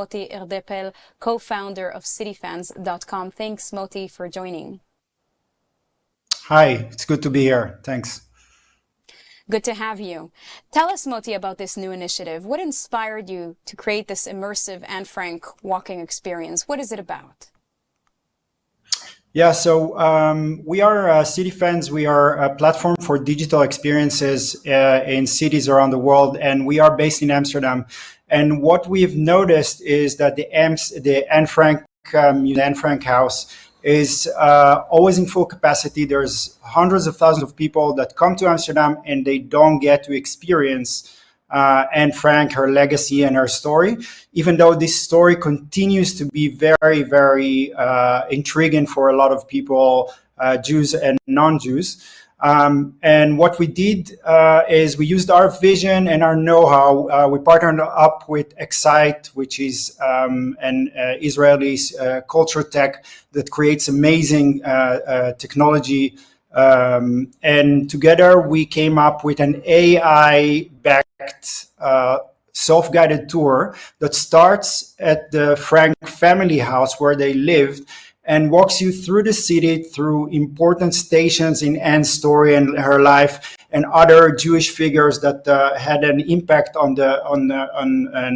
Moti Eardepel, co-founder of cityfans.com. Thanks, Moti, for joining. Hi, it's good to be here. Thanks. Good to have you. Tell us, Moti, about this new initiative. What inspired you to create this immersive Anne Frank walking experience? What is it about? Yeah, so we are City Fans. We are a platform for digital experiences in cities around the world, and we are based in Amsterdam. And what we've noticed is that the Anne Frank Anne Frank House is always in full capacity. There's hundreds of thousands of people that come to Amsterdam and they don't get to experience Anne Frank, her legacy and her story, even though this story continues to be very, very intriguing for a lot of people, Jews and non-Jews. And what we did is we used our vision and our know-how. We partnered up with Excite, which is an Israeli culture tech that creates amazing technology. And together we came up with an AI-backed self-guided tour that starts at the Frank family house where they lived and walks you through the city, through important stations in Anne's story and her life, and other Jewish figures that had an impact on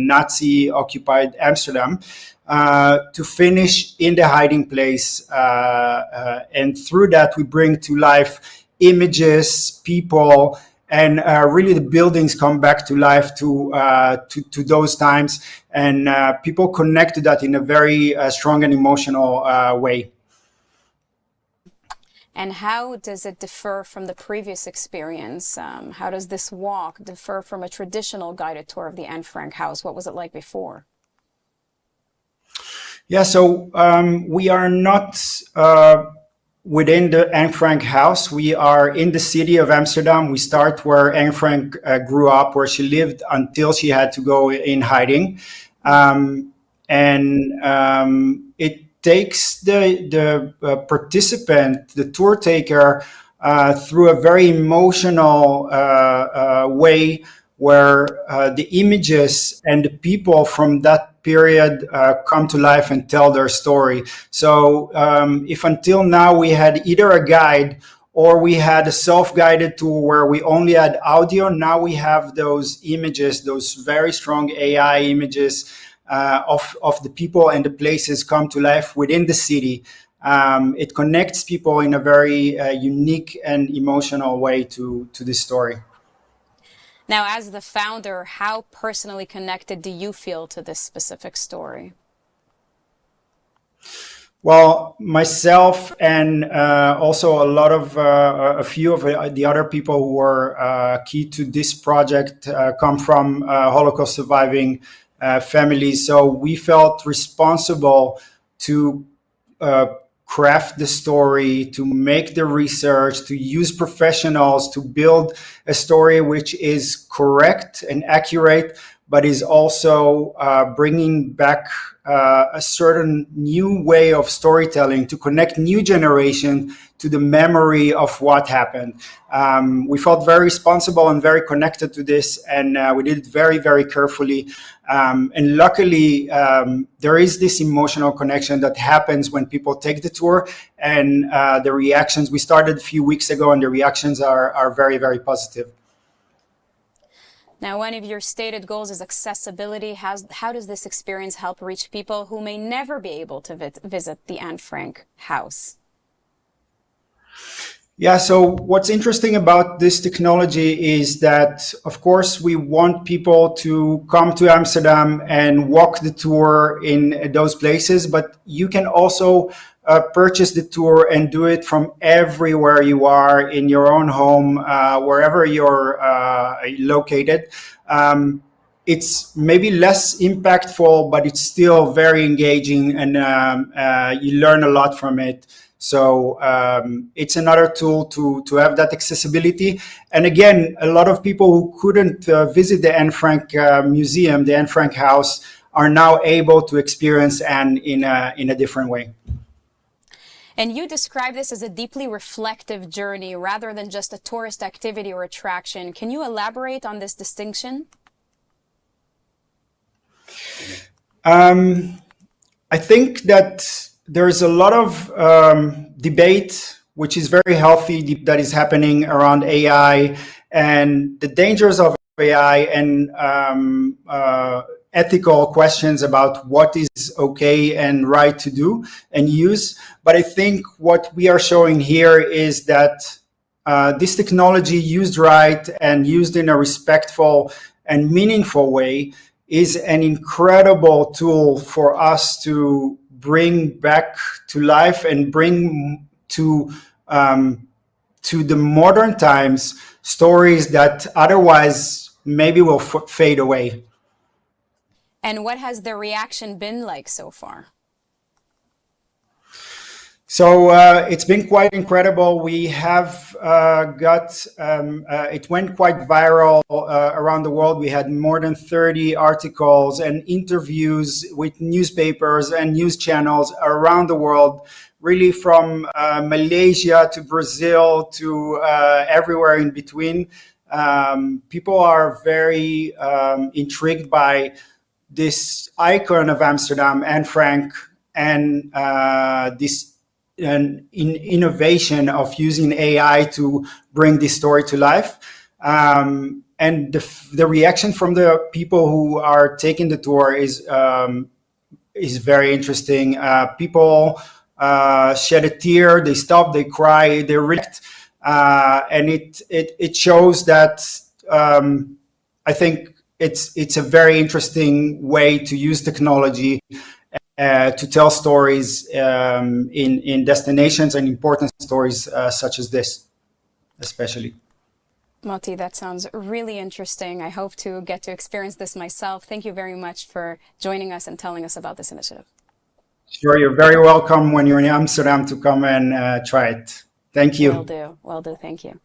Nazi-occupied Amsterdam, to finish in the hiding place. And through that, we bring to life images, people, and really the buildings come back to life to those times, and people connect to that in a very strong and emotional way. And how does it differ from the previous experience? How does this walk differ from a traditional guided tour of the Anne Frank house? What was it like before? Yeah, so we are not within the Anne Frank house. We are in the city of Amsterdam. We start where Anne Frank grew up, where she lived until she had to go in hiding. It takes the participant, the tour taker, through a very emotional way where the images and the people from that period come to life and tell their story. So if until now we had either a guide or we had a self-guided tour where we only had audio, now we have those images, those very strong AI images of the people and the places come to life within the city. It connects people in a very unique and emotional way to this story. Now, as the founder, how personally connected do you feel to this specific story? Well, myself and also a few of the other people who were key to this project come from Holocaust surviving families. So we felt responsible to craft the story, to make the research, to use professionals to build a story which is correct and accurate, but is also bringing back a certain new way of storytelling to connect new generation to the memory of what happened. We felt very responsible and very connected to this, and we did it very, very carefully. And luckily, there is this emotional connection that happens when people take the tour, and the reactions, we started a few weeks ago, and the reactions are very, very positive. Now, one of your stated goals is accessibility. How does this experience help reach people who may never be able to visit the Anne Frank house? Yeah, so what's interesting about this technology is that, of course, we want people to come to Amsterdam and walk the tour in those places, but you can also purchase the tour and do it from everywhere you are in your own home, wherever you're located. It's maybe less impactful, but it's still very engaging, and you learn a lot from it. So it's another tool to have that accessibility. And again, a lot of people who couldn't visit the Anne Frank Museum, the Anne Frank House, are now able to experience Anne in a different way. And you describe this as a deeply reflective journey rather than just a tourist activity or attraction. Can you elaborate on this distinction? Um, I think that there's a lot of debate, which is very healthy, that is happening around AI and the dangers of AI and ethical questions about what is okay and right to do and use. But I think what we are showing here is that this technology used right and used in a respectful and meaningful way is an incredible tool for us to bring back to life and bring to the modern times stories that otherwise maybe will fade away. And what has the reaction been like so far? So it's been quite incredible. We have it went quite viral around the world. We had more than 30 articles and interviews with newspapers and news channels around the world, really from Malaysia to Brazil to everywhere in between. People are very intrigued by this icon of Amsterdam, Anne Frank, and this innovation of using AI to bring this story to life. And the reaction from the people who are taking the tour is very interesting. People shed a tear, they stop, they cry, they react, and it shows that I think it's a very interesting way to use technology to tell stories in destinations and important stories such as this, especially. Moti, that sounds really interesting. I hope to get to experience this myself. Thank you very much for joining us and telling us about this initiative. Sure, you're very welcome when you're in Amsterdam to come and try it. Thank you. Will do. Will do. Thank you.